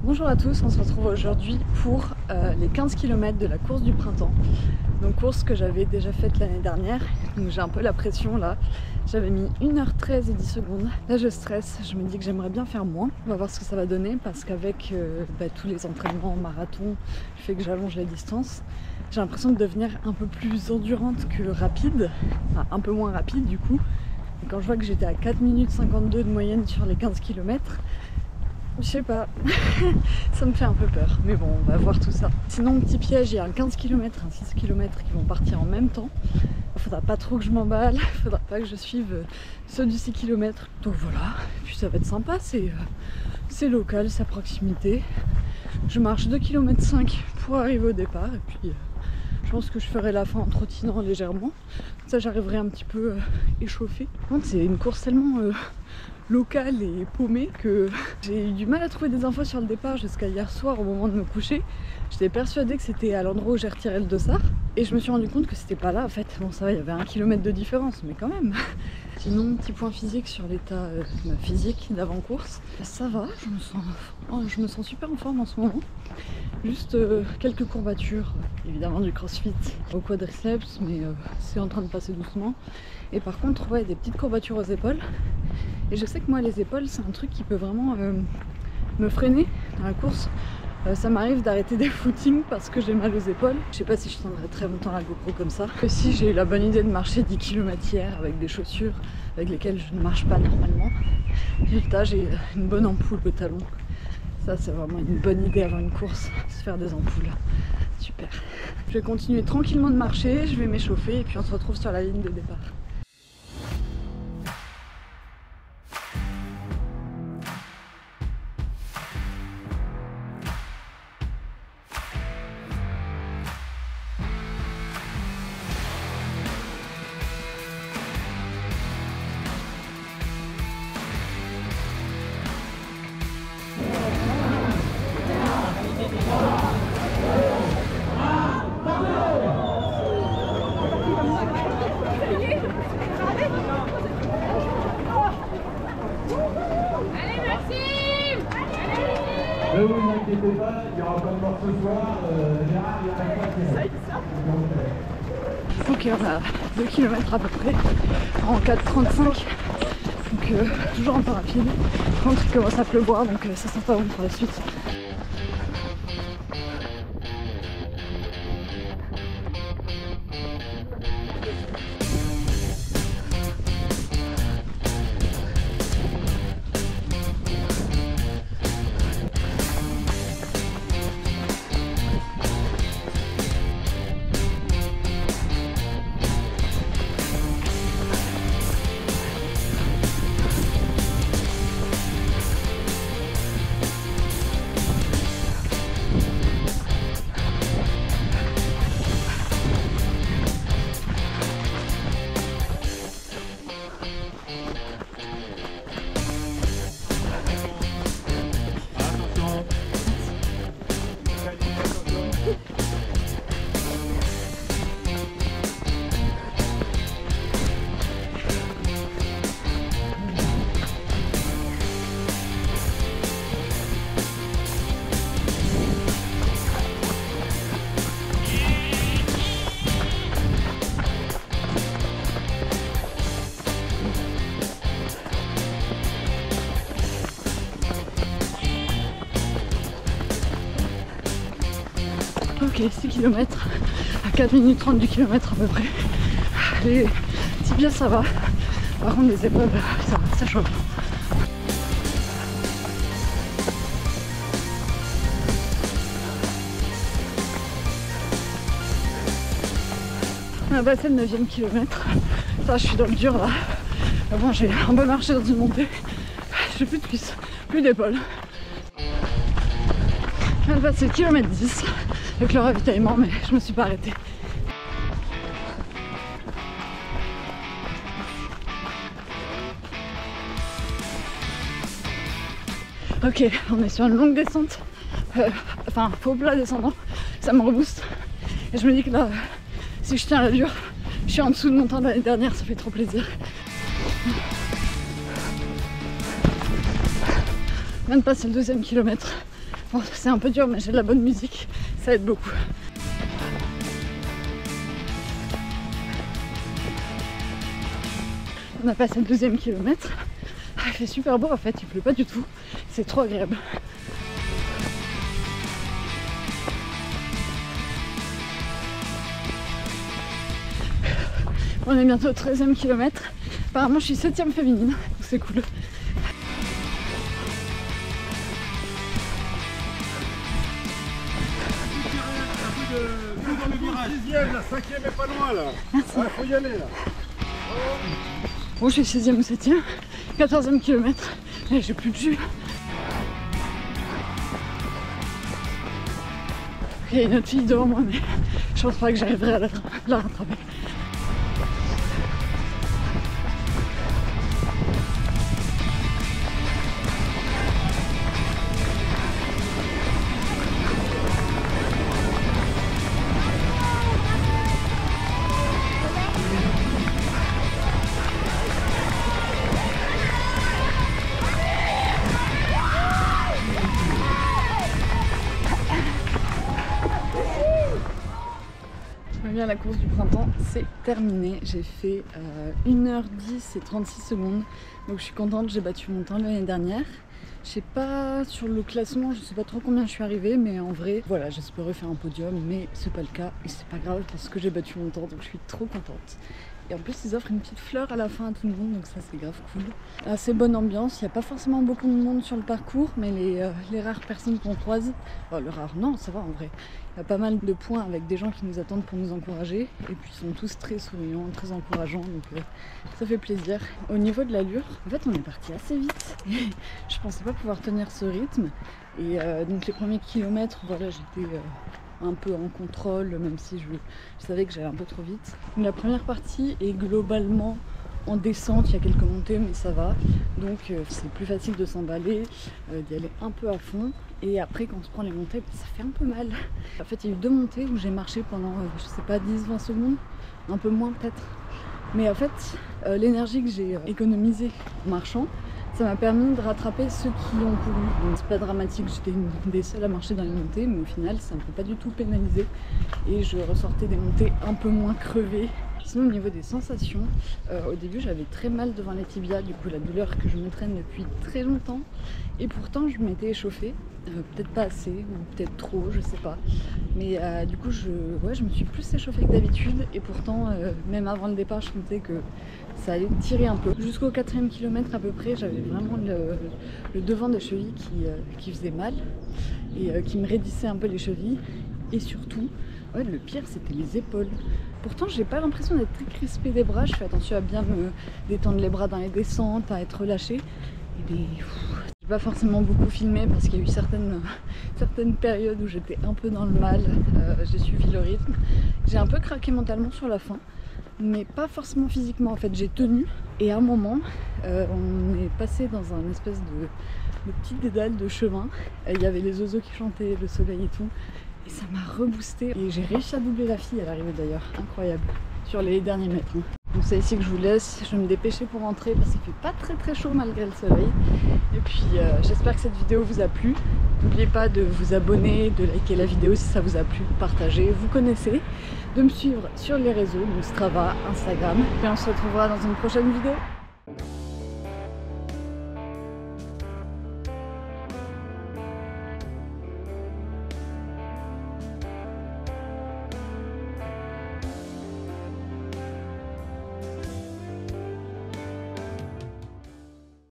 Bonjour à tous, on se retrouve aujourd'hui pour les 15 km de la course du printemps. Donc course que j'avais déjà faite l'année dernière, donc j'ai un peu la pression là. J'avais mis 1h13 et 10 secondes. Là je stresse, je me dis que j'aimerais bien faire moins. On va voir ce que ça va donner parce qu'avec tous les entraînements marathon, le fait que j'allonge la distance, j'ai l'impression de devenir un peu plus endurante que rapide, enfin un peu moins rapide du coup. Et quand je vois que j'étais à 4 minutes 52 de moyenne sur les 15 km, je sais pas, ça me fait un peu peur, mais bon, on va voir tout ça. Sinon, petit piège, il y a un 15 km, un 6 km qui vont partir en même temps. Il faudra pas trop que je m'emballe, il faudra pas que je suive ceux du 6 km. Donc voilà, et puis ça va être sympa, c'est local, c'est à proximité. Je marche 2,5 km pour arriver au départ, et puis je pense que je ferai la fin en trottinant légèrement. Ça, j'arriverai un petit peu échauffée. C'est une course tellement locale et paumée que j'ai eu du mal à trouver des infos sur le départ jusqu'à hier soir au moment de me coucher. J'étais persuadée que c'était à l'endroit où j'ai retiré le dossard et je me suis rendu compte que c'était pas là en fait. Bon ça va, il y avait 1 km de différence mais quand même. Sinon, petit point physique sur l'état de ma physique d'avant-course. Ça va, je me sens super en forme en ce moment. Juste quelques courbatures, évidemment du crossfit au quadriceps, mais c'est en train de passer doucement. Et par contre, ouais, des petites courbatures aux épaules. Et je sais que moi, les épaules, c'est un truc qui peut vraiment me freiner dans la course. Ça m'arrive d'arrêter des footings parce que j'ai mal aux épaules. Je sais pas si je tiendrai très longtemps la GoPro comme ça. Et si j'ai eu la bonne idée de marcher 10 km hier avec des chaussures avec lesquelles je ne marche pas normalement. Résultat, j'ai une bonne ampoule au talon. Ça, c'est vraiment une bonne idée avant une course, se faire des ampoules. Super. Je vais continuer tranquillement de marcher, je vais m'échauffer et puis on se retrouve sur la ligne de départ. Ne vous inquiétez pas, il y aura pas de mort ce soir. Gérard, il y a pas de... Ok, on a 2 km à peu près en 4,35. Donc toujours un peu rapide. Par contre, il commence à pleuvoir donc ça sent pas bon pour la suite. Ok, 6 km à 4 minutes 30 du kilomètre à peu près. Les tibias ça va. Par contre les épaules ça chauffe. On a passé le 9e kilomètre. Ça, je suis dans le dur là. Mais bon, j'ai un peu marché dans une montée. J'ai plus de cuisses, plus d'épaules. Je viens de passer le kilomètre 10 avec le ravitaillement, mais je me suis pas arrêtée. Ok, on est sur une longue descente, enfin faux plat descendant, ça me rebooste. Et je me dis que là, si je tiens l'allure, je suis en dessous de mon temps de l'année dernière, ça fait trop plaisir. Je viens de passer le 2e kilomètre Bon, c'est un peu dur, mais j'ai de la bonne musique, ça aide beaucoup. On a passé le 2e kilomètre. Il fait super beau en fait, il pleut pas du tout. C'est trop agréable. On est bientôt au 13e kilomètre. Apparemment je suis 7e féminine, donc c'est cool. Dans le virage. 6e, la 5e est pas loin là. Ouais, faut y aller là. Bon, je suis 6e ou 7e, 14e kilomètre, et j'ai plus de jus. Il y a une autre fille devant moi, mais je pense pas que j'arriverai à la rattraper. La course du printemps, c'est terminé. J'ai fait 1h10 et 36 secondes. Donc je suis contente, j'ai battu mon temps l'année dernière. Je sais pas sur le classement, je sais pas trop combien je suis arrivée, mais en vrai, voilà, j'espérais faire un podium, mais c'est pas le cas et c'est pas grave parce que j'ai battu mon temps, donc je suis trop contente. Et en plus, ils offrent une petite fleur à la fin à tout le monde, donc ça c'est grave cool. Assez bonne ambiance, il n'y a pas forcément beaucoup de monde sur le parcours, mais les rares personnes qu'on croise, oh, le rare, non, ça va en vrai. Il y a pas mal de points avec des gens qui nous attendent pour nous encourager, et puis ils sont tous très souriants, très encourageants, donc ça fait plaisir. Au niveau de l'allure, en fait on est parti assez vite, et je pensais pas pouvoir tenir ce rythme, et donc les premiers kilomètres, voilà, j'étais un peu en contrôle, même si je savais que j'allais un peu trop vite. La première partie est globalement en descente, il y a quelques montées mais ça va, donc c'est plus facile de s'emballer, d'y aller un peu à fond, et après quand on se prend les montées, ça fait un peu mal. En fait il y a eu 2 montées où j'ai marché pendant je sais pas 10-20 secondes, un peu moins peut-être, mais en fait l'énergie que j'ai économisée en marchant, ça m'a permis de rattraper ceux qui ont couru. Donc c'est pas dramatique, j'étais une des seules à marcher dans les montées, mais au final ça ne m'a pas du tout pénalisé et je ressortais des montées un peu moins crevées. Sinon au niveau des sensations, au début j'avais très mal devant les tibias, du coup la douleur que je me traîne depuis très longtemps, et pourtant je m'étais échauffée, peut-être pas assez ou peut-être trop, je sais pas, mais du coup je me suis plus échauffée que d'habitude, et pourtant même avant le départ je sentais que ça allait tirer un peu. Jusqu'au 4e kilomètre à peu près, j'avais vraiment le devant des chevilles qui faisait mal et qui me raidissait un peu les chevilles, et surtout le pire c'était les épaules. Pourtant j'ai pas l'impression d'être très crispée des bras, je fais attention à bien me détendre les bras dans les descentes, à être relâchée. Et bien, j'ai pas forcément beaucoup filmé parce qu'il y a eu certaines périodes où j'étais un peu dans le mal, j'ai suivi le rythme. J'ai un peu craqué mentalement sur la fin, mais pas forcément physiquement. En fait j'ai tenu, et à un moment on est passé dans un espèce de petit dédale de chemin, il y avait les oiseaux qui chantaient, le soleil et tout, et ça m'a reboosté, et j'ai réussi à doubler la fille à l'arrivée d'ailleurs, incroyable, sur les derniers mètres. Donc c'est ici que je vous laisse, je vais me dépêcher pour rentrer parce qu'il fait pas très chaud malgré le soleil. Et puis j'espère que cette vidéo vous a plu. N'oubliez pas de vous abonner, de liker la vidéo si ça vous a plu, partager, vous connaissez, de me suivre sur les réseaux, donc Strava, Instagram, et on se retrouvera dans une prochaine vidéo.